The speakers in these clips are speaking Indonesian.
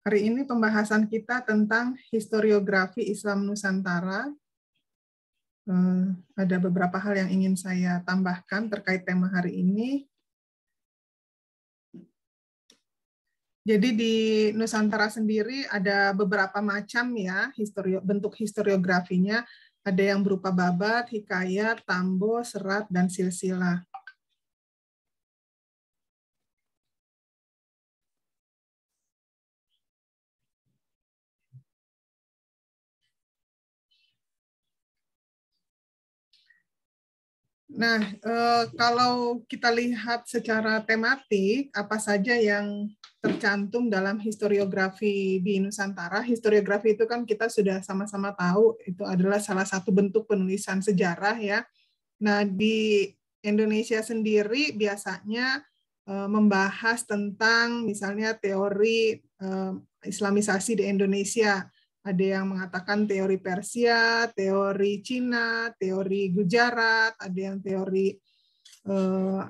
Hari ini pembahasan kita tentang historiografi Islam Nusantara. Ada beberapa hal yang ingin saya tambahkan terkait tema hari ini. Jadi di Nusantara sendiri ada beberapa macam ya bentuk historiografinya. Ada yang berupa babat, hikayat, tambo, serat, dan silsilah. Nah, kalau kita lihat secara tematik, apa saja yang tercantum dalam historiografi di Nusantara? Historiografi itu kan kita sudah sama-sama tahu, itu adalah salah satu bentuk penulisan sejarah ya. Nah, di Indonesia sendiri biasanya membahas tentang misalnya teori Islamisasi di Indonesia. Ada yang mengatakan teori Persia, teori Cina, teori Gujarat, ada yang teori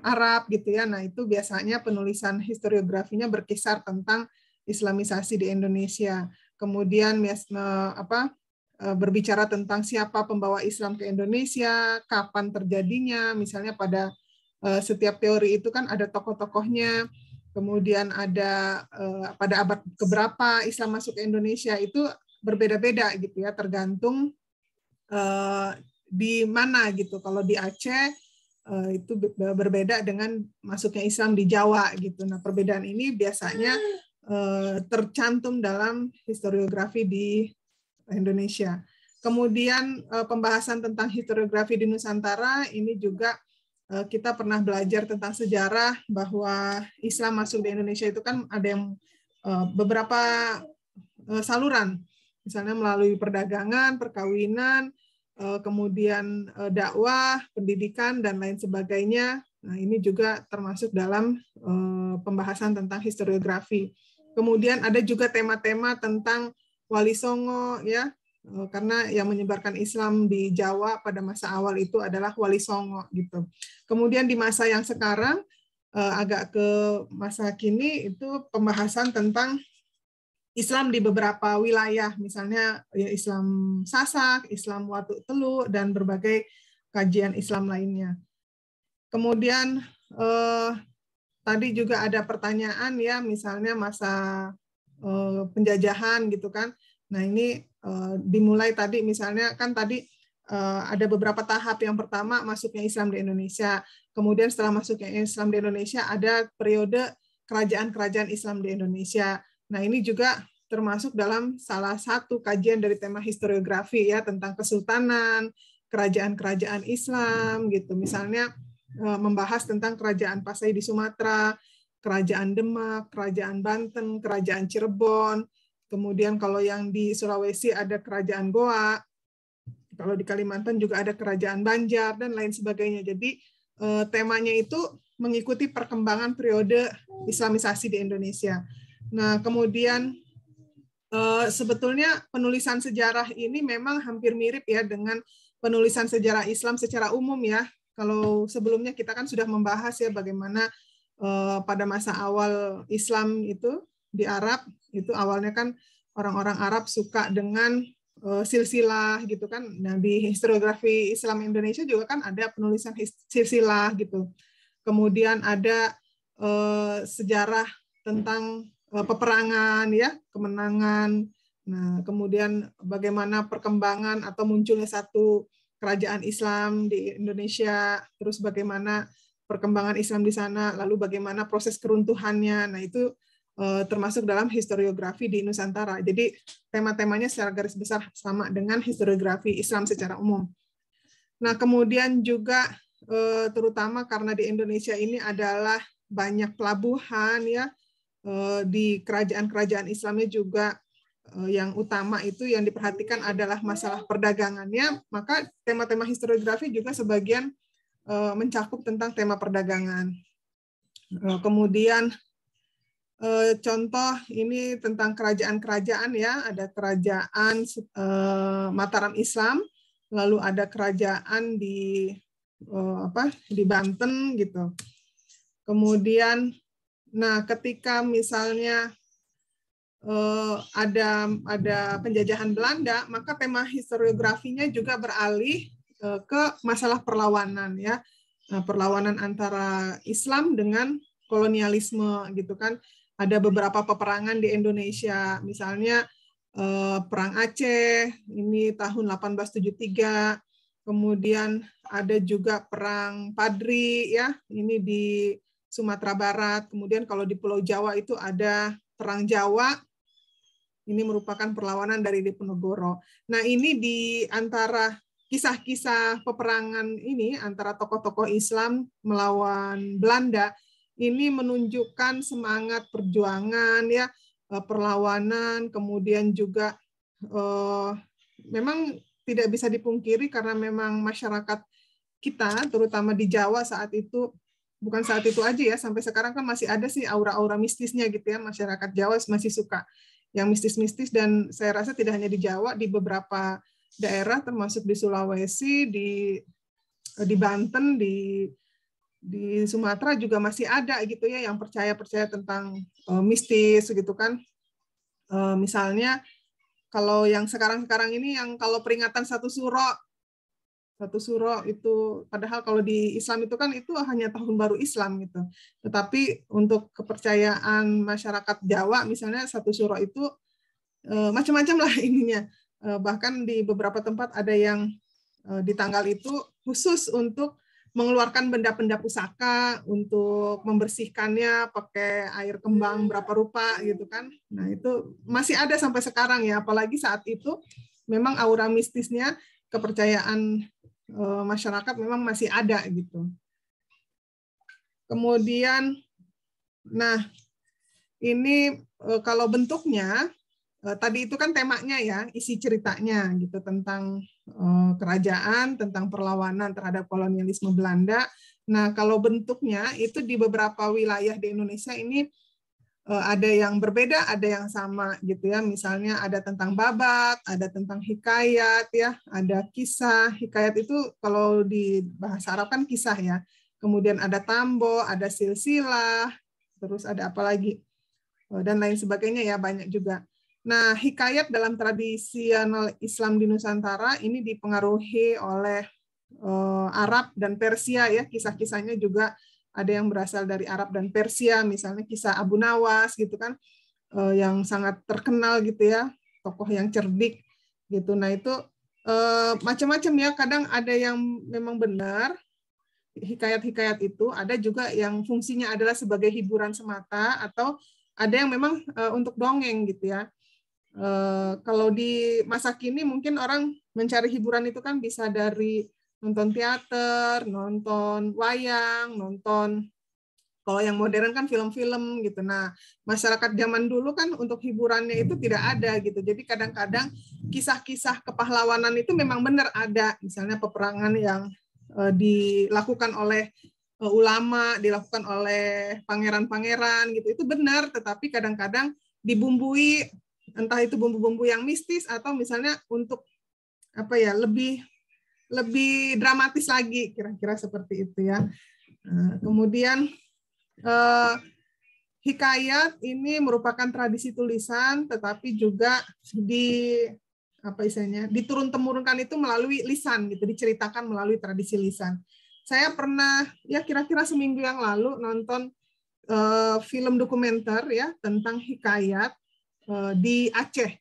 Arab gitu ya. Nah, itu biasanya penulisan historiografinya berkisar tentang Islamisasi di Indonesia. Kemudian berbicara tentang siapa pembawa Islam ke Indonesia, kapan terjadinya, misalnya pada setiap teori itu kan ada tokoh-tokohnya, kemudian ada pada abad keberapa Islam masuk ke Indonesia, itu berbeda-beda gitu ya, tergantung di mana gitu. Kalau di Aceh itu berbeda dengan masuknya Islam di Jawa gitu. Nah, perbedaan ini biasanya tercantum dalam historiografi di Indonesia. Kemudian pembahasan tentang historiografi di Nusantara ini juga kita pernah belajar tentang sejarah bahwa Islam masuk di Indonesia itu kan ada yang beberapa saluran, misalnya melalui perdagangan, perkawinan, kemudian dakwah, pendidikan, dan lain sebagainya. Nah, ini juga termasuk dalam pembahasan tentang historiografi. Kemudian ada juga tema-tema tentang Wali Songo ya, karena yang menyebarkan Islam di Jawa pada masa awal itu adalah Wali Songo gitu. Kemudian di masa yang sekarang agak ke masa kini itu pembahasan tentang Islam di beberapa wilayah, misalnya ya Islam Sasak, Islam Watu Telu, dan berbagai kajian Islam lainnya. Kemudian tadi juga ada pertanyaan ya, misalnya masa penjajahan gitu kan. Nah, ini dimulai tadi misalnya kan tadi ada beberapa tahap. Yang pertama masuknya Islam di Indonesia. Kemudian setelah masuknya Islam di Indonesia ada periode kerajaan-kerajaan Islam di Indonesia. Nah, ini juga termasuk dalam salah satu kajian dari tema historiografi ya, tentang kesultanan, kerajaan-kerajaan Islam gitu. Misalnya membahas tentang kerajaan Pasai di Sumatera, kerajaan Demak, kerajaan Banten, kerajaan Cirebon. Kemudian kalau yang di Sulawesi ada kerajaan Goa, kalau di Kalimantan juga ada kerajaan Banjar dan lain sebagainya. Jadi temanya itu mengikuti perkembangan periode Islamisasi di Indonesia. Nah, kemudian sebetulnya penulisan sejarah ini memang hampir mirip ya dengan penulisan sejarah Islam secara umum ya. Kalau sebelumnya kita kan sudah membahas ya bagaimana pada masa awal Islam itu di Arab, itu awalnya kan orang-orang Arab suka dengan silsilah gitu kan. Nah, di historiografi Islam Indonesia juga kan ada penulisan silsilah gitu. Kemudian ada sejarah tentang peperangan ya, kemenangan. Nah, kemudian bagaimana perkembangan atau munculnya satu kerajaan Islam di Indonesia, terus bagaimana perkembangan Islam di sana, lalu bagaimana proses keruntuhannya. Nah, itu termasuk dalam historiografi di Nusantara. Jadi tema-temanya secara garis besar sama dengan historiografi Islam secara umum. Nah, kemudian juga terutama karena di Indonesia ini adalah banyak pelabuhan ya, di kerajaan-kerajaan Islamnya juga yang utama itu yang diperhatikan adalah masalah perdagangannya, maka tema-tema historiografi juga sebagian mencakup tentang tema perdagangan. Kemudian contoh ini tentang kerajaan-kerajaan ya, ada kerajaan Mataram Islam, lalu ada kerajaan di di Banten gitu. Kemudian, nah ketika misalnya ada penjajahan Belanda, maka tema historiografinya juga beralih ke masalah perlawanan ya. Nah, perlawanan antara Islam dengan kolonialisme gitu kan. Ada beberapa peperangan di Indonesia, misalnya Perang Aceh ini tahun 1873, kemudian ada juga Perang Padri ya, ini di Sumatera Barat. Kemudian kalau di Pulau Jawa itu ada Perang Jawa. Ini merupakan perlawanan dari Diponegoro. Nah, ini di antara kisah-kisah peperangan ini antara tokoh-tokoh Islam melawan Belanda, ini menunjukkan semangat perjuangan ya, perlawanan, kemudian juga memang tidak bisa dipungkiri karena memang masyarakat kita, terutama di Jawa saat itu, bukan saat itu aja ya, sampai sekarang kan masih ada sih aura-aura mistisnya gitu ya, masyarakat Jawa masih suka yang mistis-mistis, dan saya rasa tidak hanya di Jawa, di beberapa daerah termasuk di Sulawesi, di Banten, di Sumatera juga masih ada gitu ya yang percaya tentang mistis gitu kan. Misalnya kalau yang sekarang-sekarang ini yang kalau peringatan satu suro itu, padahal kalau di Islam itu kan itu hanya tahun baru Islam gitu. Tetapi untuk kepercayaan masyarakat Jawa misalnya satu suro itu macam-macam lah ininya. Bahkan di beberapa tempat ada yang di tanggal itu khusus untuk mengeluarkan benda-benda pusaka untuk membersihkannya pakai air kembang berapa rupa gitu kan. Nah, itu masih ada sampai sekarang ya, apalagi saat itu memang aura mistisnya, kepercayaan masyarakat memang masih ada gitu. Kemudian, nah ini kalau bentuknya tadi itu kan temanya ya, isi ceritanya gitu tentang kerajaan, tentang perlawanan terhadap kolonialisme Belanda. Nah kalau bentuknya itu di beberapa wilayah di Indonesia ini ada yang berbeda, ada yang sama gitu ya. Misalnya ada tentang babat, ada tentang hikayat ya, ada kisah. Hikayat itu kalau di bahasa Arab kan kisah ya. Kemudian ada tambo, ada silsilah, terus ada apa lagi dan lain sebagainya ya, banyak juga. Nah, hikayat dalam tradisional Islam di Nusantara ini dipengaruhi oleh Arab dan Persia ya. Kisah-kisahnya juga ada yang berasal dari Arab dan Persia, misalnya kisah Abu Nawas gitu kan, yang sangat terkenal gitu ya, tokoh yang cerdik gitu. Nah itu macam-macam ya, kadang ada yang memang benar hikayat-hikayat itu, ada juga yang fungsinya adalah sebagai hiburan semata, atau ada yang memang untuk dongeng gitu ya. Kalau di masa kini mungkin orang mencari hiburan itu kan bisa dari nonton teater, nonton wayang, nonton, kalau yang modern kan film-film gitu. Nah, masyarakat zaman dulu kan untuk hiburannya itu tidak ada gitu. Jadi kadang-kadang kisah-kisah kepahlawanan itu memang benar ada. Misalnya peperangan yang dilakukan oleh ulama, dilakukan oleh pangeran-pangeran gitu. Itu benar, tetapi kadang-kadang dibumbui, entah itu bumbu-bumbu yang mistis atau misalnya untuk apa ya, lebih dramatis lagi, kira-kira seperti itu ya. Kemudian hikayat ini merupakan tradisi tulisan, tetapi juga diturun-temurunkan itu melalui lisan gitu, diceritakan melalui tradisi lisan. Saya pernah ya kira-kira seminggu yang lalu nonton film dokumenter ya tentang hikayat di Aceh.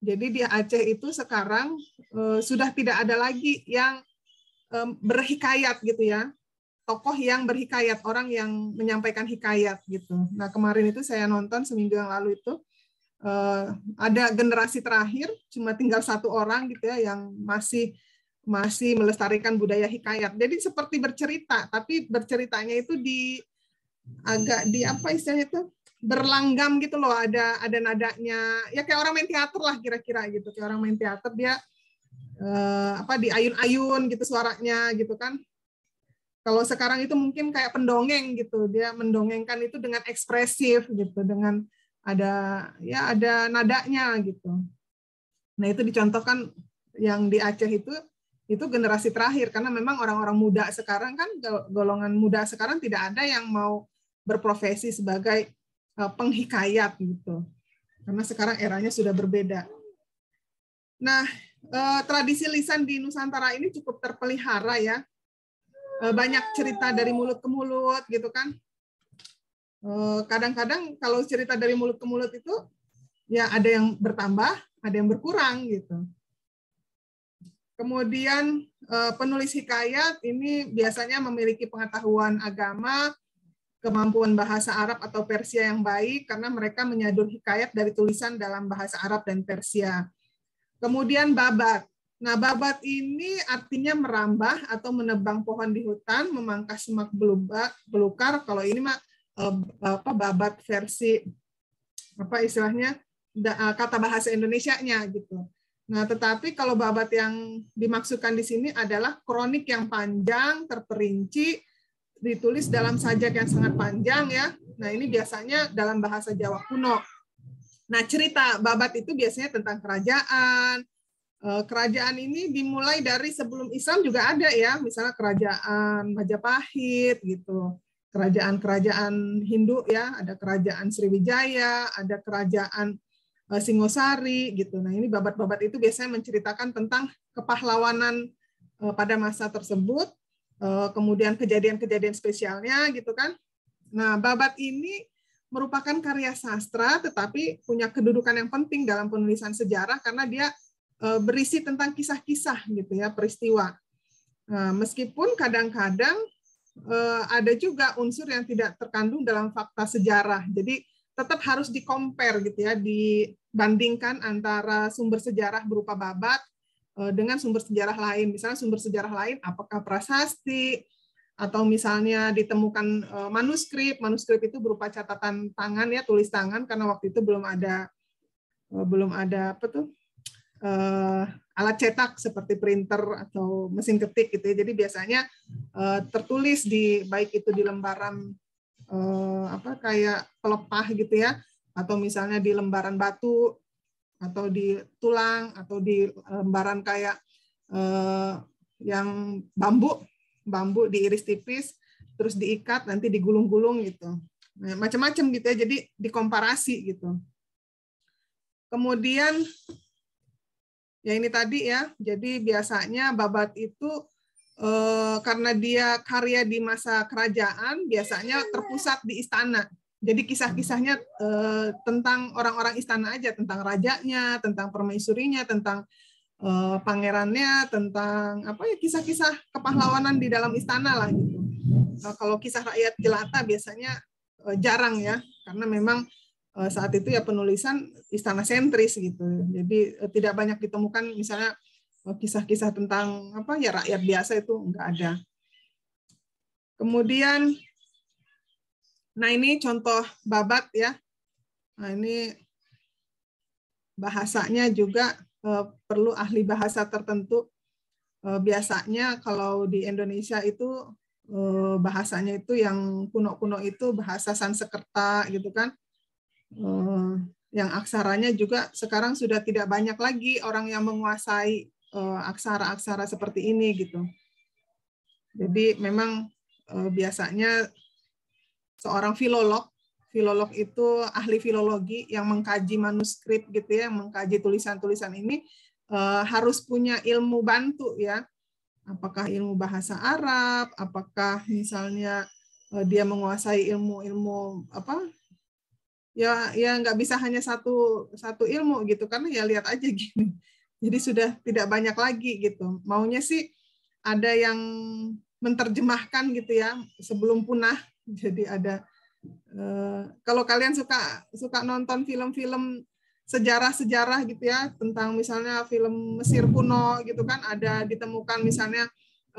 Jadi di Aceh itu sekarang sudah tidak ada lagi yang berhikayat gitu ya, tokoh yang berhikayat, orang yang menyampaikan hikayat gitu. Nah kemarin itu saya nonton seminggu yang lalu itu ada generasi terakhir, cuma tinggal satu orang gitu ya yang masih melestarikan budaya hikayat. Jadi seperti bercerita, tapi berceritanya itu agak di apa istilahnya itu, berlanggam gitu loh, ada nadanya ya, kayak orang main teater lah kira-kira gitu, kayak orang main teater, dia diayun-ayun gitu suaranya gitu kan. Kalau sekarang itu mungkin kayak pendongeng gitu, dia mendongengkan itu dengan ekspresif gitu, dengan ada nadanya gitu. Nah itu dicontohkan yang di Aceh itu generasi terakhir, karena memang orang-orang muda sekarang kan, golongan muda sekarang tidak ada yang mau berprofesi sebagai penghikayat gitu. karena sekarang eranya sudah berbeda. Nah, tradisi lisan di Nusantara ini cukup terpelihara ya. Banyak cerita dari mulut ke mulut gitu kan. Kadang-kadang kalau cerita dari mulut ke mulut itu ya ada yang bertambah, ada yang berkurang gitu. Kemudian penulis hikayat ini biasanya memiliki pengetahuan agama, kemampuan bahasa Arab atau Persia yang baik karena mereka menyadur hikayat dari tulisan dalam bahasa Arab dan Persia. Kemudian babat. Nah, babat ini artinya merambah atau menebang pohon di hutan, memangkas semak belukar. Kalau ini mah babat versi apa istilahnya kata bahasa Indonesianya gitu. Nah, tetapi kalau babat yang dimaksudkan di sini adalah kronik yang panjang, terperinci, ditulis dalam sajak yang sangat panjang ya. Nah, ini biasanya dalam bahasa Jawa kuno. Nah, cerita babat itu biasanya tentang kerajaan. Kerajaan ini dimulai dari sebelum Islam juga ada ya, misalnya kerajaan Majapahit gitu. Kerajaan-kerajaan Hindu ya, ada kerajaan Sriwijaya, ada kerajaan Singosari gitu. Nah, ini babat-babat itu biasanya menceritakan tentang kepahlawanan pada masa tersebut, kemudian kejadian-kejadian spesialnya gitu kan. Nah, babat ini merupakan karya sastra tetapi punya kedudukan yang penting dalam penulisan sejarah karena dia berisi tentang kisah-kisah gitu ya, peristiwa. Nah, meskipun kadang-kadang ada juga unsur yang tidak terkandung dalam fakta sejarah. Jadi tetap harus di-compare gitu ya, dibandingkan antara sumber sejarah berupa babat dengan sumber sejarah lain. Misalnya sumber sejarah lain apakah prasasti atau misalnya ditemukan manuskrip. Manuskrip itu berupa catatan tangan ya, tulis tangan karena waktu itu belum ada apa tuh? Alat cetak seperti printer atau mesin ketik gitu ya. Jadi biasanya tertulis di baik itu di lembaran apa kayak pelepah gitu ya, atau misalnya di lembaran batu atau di tulang atau di lembaran kayak yang bambu diiris tipis terus diikat nanti digulung-gulung gitu. Nah, macam-macam gitu ya. Jadi dikomparasi gitu. Kemudian ya ini tadi ya. Jadi biasanya babat itu karena dia karya di masa kerajaan, biasanya terpusat di istana. Jadi kisah-kisahnya tentang orang-orang istana aja, tentang rajanya, tentang permaisurinya, tentang pangerannya, tentang apa ya kisah-kisah kepahlawanan di dalam istana lah gitu. Nah, kalau kisah rakyat jelata biasanya jarang ya, karena memang saat itu ya penulisan istana sentris gitu. Jadi tidak banyak ditemukan misalnya kisah-kisah tentang apa ya rakyat biasa itu enggak ada. Kemudian, nah ini contoh babat ya. Nah ini bahasanya juga perlu ahli bahasa tertentu. Biasanya kalau di Indonesia itu bahasanya itu yang kuno-kuno itu bahasa Sanskerta gitu kan. Yang aksaranya juga sekarang sudah tidak banyak lagi orang yang menguasai aksara-aksara seperti ini gitu. Jadi memang biasanya seorang filolog itu ahli filologi yang mengkaji manuskrip gitu ya, yang mengkaji tulisan-tulisan ini harus punya ilmu bantu ya. Apakah ilmu bahasa Arab, apakah misalnya dia menguasai ilmu-ilmu apa? Ya nggak bisa hanya satu ilmu gitu karena ya lihat aja gini. Jadi sudah tidak banyak lagi gitu. Maunya sih ada yang menerjemahkan gitu ya sebelum punah. Jadi ada kalau kalian suka nonton film-film sejarah-sejarah gitu ya tentang misalnya film Mesir kuno gitu kan ada ditemukan misalnya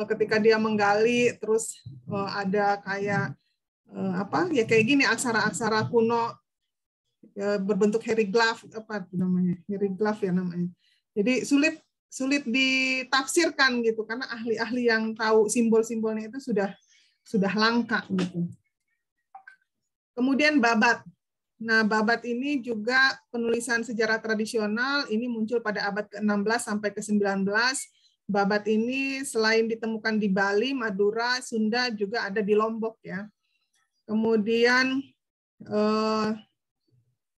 ketika dia menggali terus ada kayak apa ya kayak gini aksara-aksara kuno berbentuk hieroglif apa namanya hieroglif ya namanya. Jadi sulit ditafsirkan gitu karena ahli-ahli yang tahu simbol-simbolnya itu sudah langka gitu. Kemudian babat. Nah, babat ini juga penulisan sejarah tradisional ini muncul pada abad ke-16 sampai ke-19. Babat ini selain ditemukan di Bali, Madura, Sunda juga ada di Lombok ya. Kemudian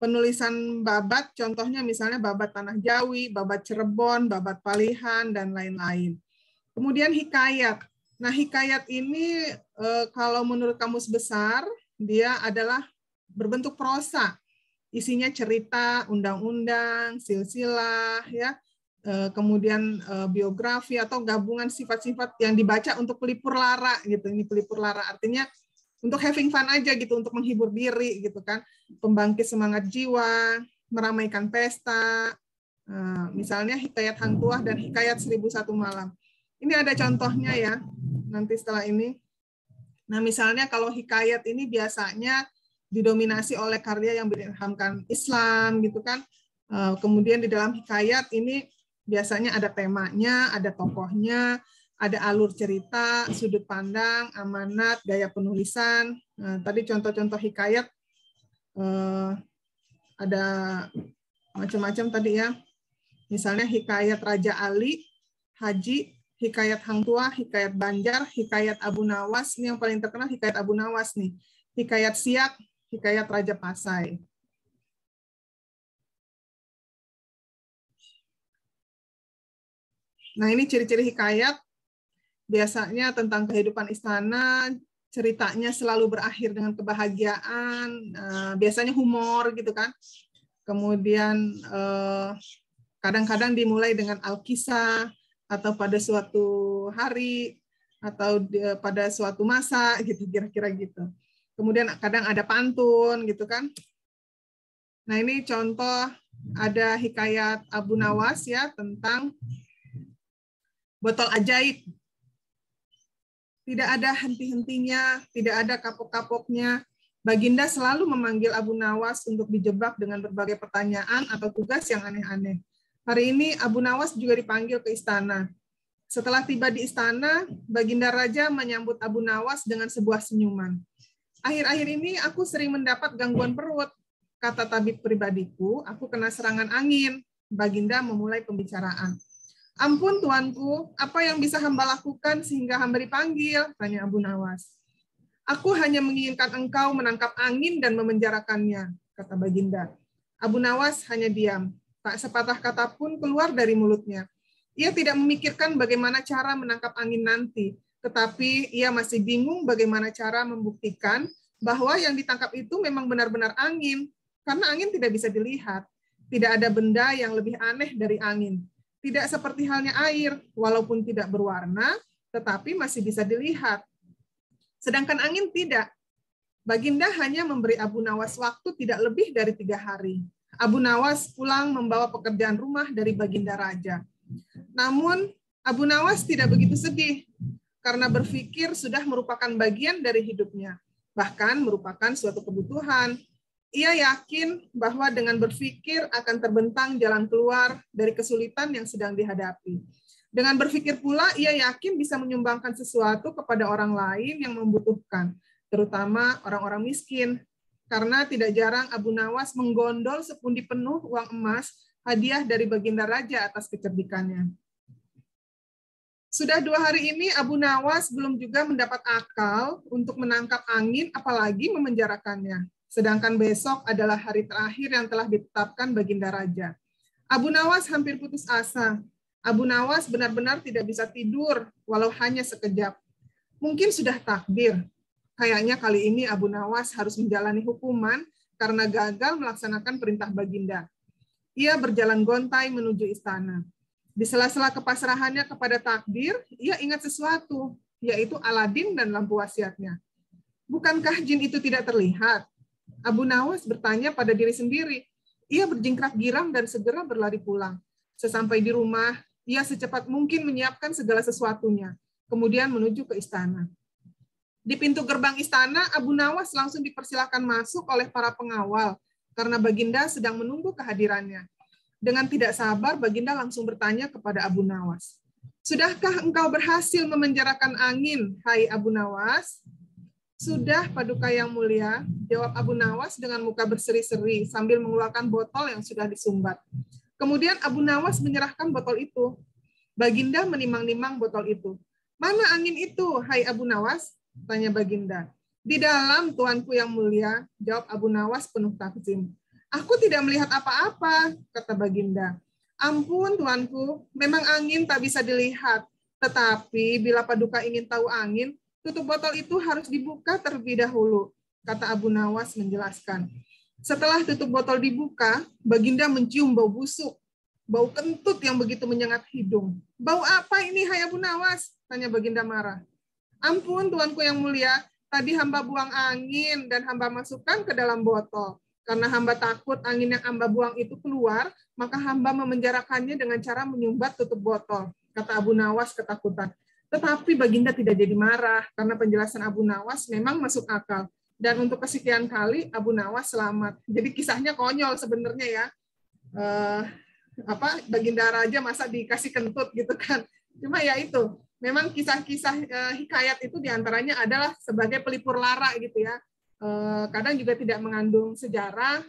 penulisan babat, contohnya misalnya babat Tanah Jawi, babat Cirebon, babat Palihan, dan lain-lain. Kemudian hikayat. Nah, hikayat ini kalau menurut Kamus Besar, dia adalah berbentuk prosa. Isinya cerita, undang-undang, silsilah, ya, kemudian biografi atau gabungan sifat-sifat yang dibaca untuk pelipur lara gitu. Ini pelipur lara artinya untuk having fun aja gitu, untuk menghibur diri gitu kan, pembangkit semangat jiwa, meramaikan pesta. Misalnya Hikayat Hang Tuah dan Hikayat 1001 Malam. Ini ada contohnya ya, nanti setelah ini. Nah, misalnya kalau hikayat ini biasanya didominasi oleh karya yang berilhamkan Islam gitu kan. Kemudian di dalam hikayat ini biasanya ada temanya, ada tokohnya, ada alur cerita, sudut pandang, amanat, gaya penulisan. Nah, tadi contoh-contoh hikayat ada macam-macam tadi ya. Misalnya hikayat Raja Ali, Haji, hikayat Hang Tuah, hikayat Banjar, hikayat Abu Nawas. Ini yang paling terkenal hikayat Abu Nawas nih. Hikayat Siak, hikayat Raja Pasai. Nah, ini ciri-ciri hikayat. Biasanya tentang kehidupan istana, ceritanya selalu berakhir dengan kebahagiaan, biasanya humor gitu kan. Kemudian kadang-kadang dimulai dengan al-kisah, atau pada suatu hari, atau pada suatu masa, gitu kira-kira gitu. Kemudian kadang ada pantun, gitu kan. Nah, ini contoh ada hikayat Abu Nawas ya tentang botol ajaib. Tidak ada henti-hentinya, tidak ada kapok-kapoknya. Baginda selalu memanggil Abu Nawas untuk dijebak dengan berbagai pertanyaan atau tugas yang aneh-aneh. Hari ini Abu Nawas juga dipanggil ke istana. Setelah tiba di istana, Baginda Raja menyambut Abu Nawas dengan sebuah senyuman. Akhir-akhir ini aku sering mendapat gangguan perut. Kata tabib pribadiku, aku kena serangan angin. Baginda memulai pembicaraan. Ampun tuanku, apa yang bisa hamba lakukan sehingga hamba dipanggil? Tanya Abu Nawas. Aku hanya menginginkan engkau menangkap angin dan memenjarakannya, kata Baginda. Abu Nawas hanya diam. Tak sepatah kata pun keluar dari mulutnya. Ia tidak memikirkan bagaimana cara menangkap angin nanti, tetapi ia masih bingung bagaimana cara membuktikan bahwa yang ditangkap itu memang benar-benar angin, karena angin tidak bisa dilihat. Tidak ada benda yang lebih aneh dari angin. Tidak seperti halnya air, walaupun tidak berwarna, tetapi masih bisa dilihat. Sedangkan angin tidak. Baginda hanya memberi Abu Nawas waktu tidak lebih dari 3 hari. Abu Nawas pulang membawa pekerjaan rumah dari Baginda Raja. Namun, Abu Nawas tidak begitu sedih, karena berpikir sudah merupakan bagian dari hidupnya, bahkan merupakan suatu kebutuhan. Ia yakin bahwa dengan berpikir akan terbentang jalan keluar dari kesulitan yang sedang dihadapi. Dengan berpikir pula, ia yakin bisa menyumbangkan sesuatu kepada orang lain yang membutuhkan, terutama orang-orang miskin. Karena tidak jarang Abu Nawas menggondol sepundi penuh uang emas hadiah dari Baginda Raja atas kecerdikannya. Sudah 2 hari ini Abu Nawas belum juga mendapat akal untuk menangkap angin, apalagi memenjarakannya. Sedangkan besok adalah hari terakhir yang telah ditetapkan Baginda Raja. Abu Nawas hampir putus asa. Abu Nawas benar-benar tidak bisa tidur, walau hanya sekejap. Mungkin sudah takdir. Kayaknya kali ini Abu Nawas harus menjalani hukuman karena gagal melaksanakan perintah Baginda. Ia berjalan gontai menuju istana. Di sela-sela kepasrahannya kepada takdir, ia ingat sesuatu, yaitu Aladin dan lampu wasiatnya. Bukankah jin itu tidak terlihat? Abu Nawas bertanya pada diri sendiri. Ia berjingkrak giram dan segera berlari pulang. Sesampai di rumah, ia secepat mungkin menyiapkan segala sesuatunya, kemudian menuju ke istana. Di pintu gerbang istana, Abu Nawas langsung dipersilakan masuk oleh para pengawal, karena Baginda sedang menunggu kehadirannya. Dengan tidak sabar, Baginda langsung bertanya kepada Abu Nawas. Sudahkah engkau berhasil memenjarakan angin, hai Abu Nawas? Sudah, Paduka yang mulia, jawab Abu Nawas dengan muka berseri-seri sambil mengeluarkan botol yang sudah disumbat. Kemudian Abu Nawas menyerahkan botol itu. Baginda menimang-nimang botol itu. Mana angin itu, hai Abu Nawas? Tanya Baginda. Di dalam, tuanku yang mulia, jawab Abu Nawas penuh takzim. Aku tidak melihat apa-apa, kata Baginda. Ampun, tuanku, memang angin tak bisa dilihat. Tetapi bila Paduka ingin tahu angin, tutup botol itu harus dibuka terlebih dahulu, kata Abu Nawas menjelaskan. Setelah tutup botol dibuka, Baginda mencium bau busuk, bau kentut yang begitu menyengat hidung. Bau apa ini, hai Abu Nawas? Tanya Baginda marah. Ampun, tuanku yang mulia, tadi hamba buang angin dan hamba masukkan ke dalam botol. Karena hamba takut angin yang hamba buang itu keluar, maka hamba memenjarakannya dengan cara menyumbat tutup botol, kata Abu Nawas ketakutan. Tetapi Baginda tidak jadi marah, karena penjelasan Abu Nawas memang masuk akal. Dan untuk kesekian kali, Abu Nawas selamat. Jadi kisahnya konyol sebenarnya ya. Baginda Raja masa dikasih kentut gitu kan. Cuma ya itu, memang kisah-kisah hikayat itu diantaranya adalah sebagai pelipur lara gitu ya. Kadang juga tidak mengandung sejarah,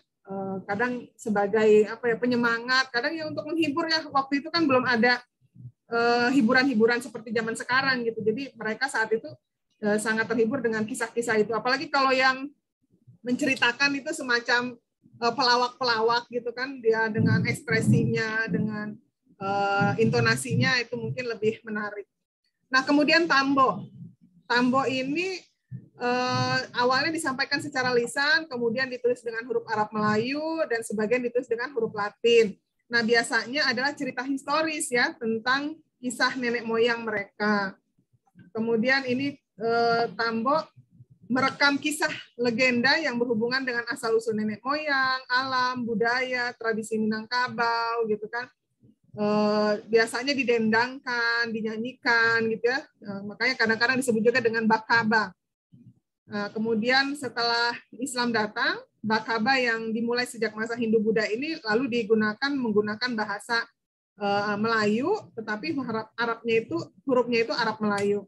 kadang sebagai penyemangat, kadang ya untuk menghibur ya. Waktu itu kan belum ada hiburan-hiburan seperti zaman sekarang gitu. Jadi mereka saat itu sangat terhibur dengan kisah-kisah itu. Apalagi kalau yang menceritakan itu semacam pelawak-pelawak gitu kan, dia dengan ekspresinya, dengan intonasinya itu mungkin lebih menarik. Nah, kemudian Tambo. Tambo ini awalnya disampaikan secara lisan, kemudian ditulis dengan huruf Arab Melayu, dan sebagian ditulis dengan huruf Latin. Nah, biasanya adalah cerita historis ya, tentang kisah nenek moyang mereka. Kemudian ini Tambo merekam kisah legenda yang berhubungan dengan asal-usul nenek moyang, alam, budaya, tradisi Minangkabau, gitu kan. Biasanya didendangkan, dinyanyikan, gitu ya. Makanya kadang-kadang disebut juga dengan bakaba. Kemudian setelah Islam datang, bakaba yang dimulai sejak masa Hindu-Buddha ini lalu menggunakan bahasa Melayu, tetapi Arabnya itu hurufnya itu Arab Melayu.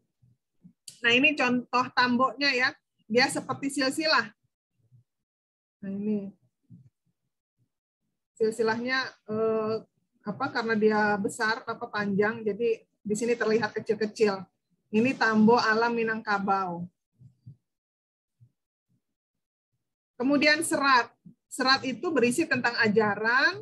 Nah, ini contoh tamboknya ya, dia seperti silsilah. Nah, ini silsilahnya karena dia besar panjang, jadi di sini terlihat kecil-kecil. Ini tambo alam Minangkabau. Kemudian serat. Serat itu berisi tentang ajaran,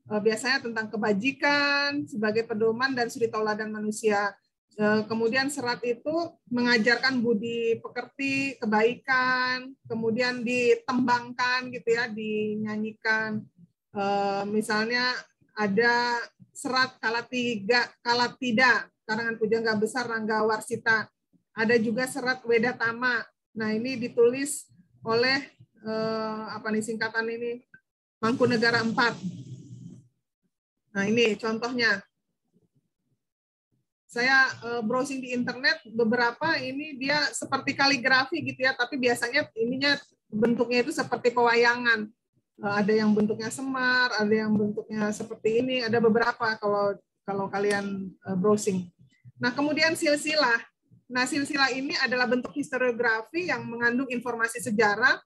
biasanya tentang kebajikan sebagai pedoman dan suri tauladan manusia. Kemudian serat itu mengajarkan budi pekerti, kebaikan, kemudian ditembangkan gitu ya, dinyanyikan. Misalnya ada serat Kalatida, karangan pujangga besar Rangga Warsita. Ada juga serat Wedatama. Nah, ini ditulis oleh singkatan ini Mangkunegara 4. Nah, ini contohnya. Saya browsing di internet, beberapa ini dia seperti kaligrafi gitu ya, tapi biasanya ininya bentuknya itu seperti pewayangan. Ada yang bentuknya semar, ada yang bentuknya seperti ini, ada beberapa kalau kalian browsing. Nah, kemudian silsilah. Nah, silsilah ini adalah bentuk historiografi yang mengandung informasi sejarah.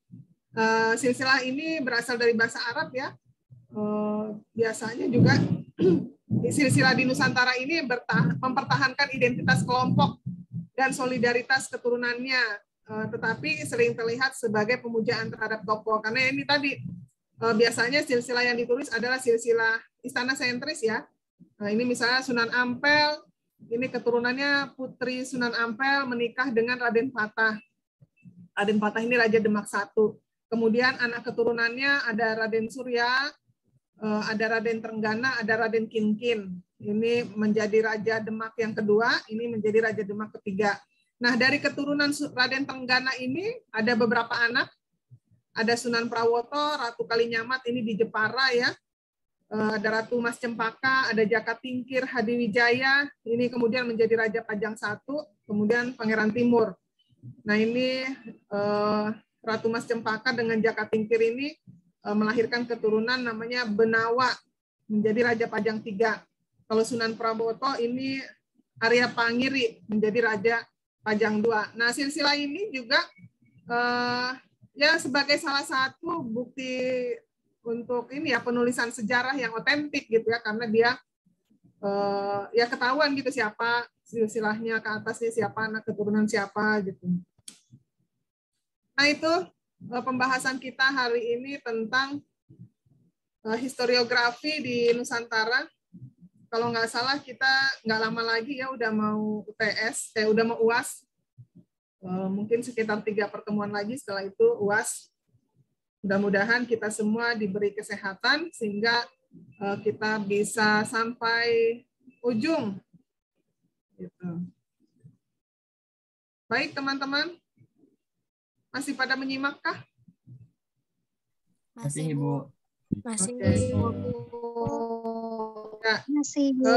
Silsilah ini berasal dari bahasa Arab ya. Biasanya juga silsilah di Nusantara ini mempertahankan identitas kelompok dan solidaritas keturunannya, tetapi sering terlihat sebagai pemujaan terhadap tokoh. Karena ini tadi biasanya silsilah yang ditulis adalah silsilah istana sentris ya. Nah, ini misalnya Sunan Ampel, ini keturunannya Putri Sunan Ampel menikah dengan Raden Patah. Raden Patah ini Raja Demak I. Kemudian anak keturunannya ada Raden Surya, ada Raden Trenggana, ada Raden Kinkin. Ini menjadi Raja Demak yang kedua, ini menjadi Raja Demak ketiga. Nah, dari keturunan Raden Trenggana ini ada beberapa anak. Ada Sunan Prawoto, Ratu Kalinyamat, ini di Jepara ya. Ada Ratu Mas Cempaka, ada Jaka Tingkir, Hadiwijaya, ini kemudian menjadi Raja Pajang I, kemudian Pangeran Timur. Nah, ini Ratu Mas Cempaka dengan Jaka Tingkir ini melahirkan keturunan namanya Benawa, menjadi Raja Pajang III. Kalau Sunan Prabowo ini Arya Pangiri, menjadi Raja Pajang II. Nah, silsilah ini juga ya sebagai salah satu bukti untuk ini ya penulisan sejarah yang otentik gitu ya, karena dia ya ketahuan gitu siapa silsilahnya, ke atasnya siapa, anak keturunan siapa gitu. Nah, itu pembahasan kita hari ini tentang historiografi di Nusantara. Kalau nggak salah kita nggak lama lagi ya udah mau UTS, udah mau UAS. Mungkin sekitar 3 pertemuan lagi setelah itu UAS. Mudah-mudahan kita semua diberi kesehatan sehingga kita bisa sampai ujung. Gitu. Baik teman-teman, masih pada menyimakkah? Masih, Ibu. Masih, Oke. Bu. Ya. Masih, Bu.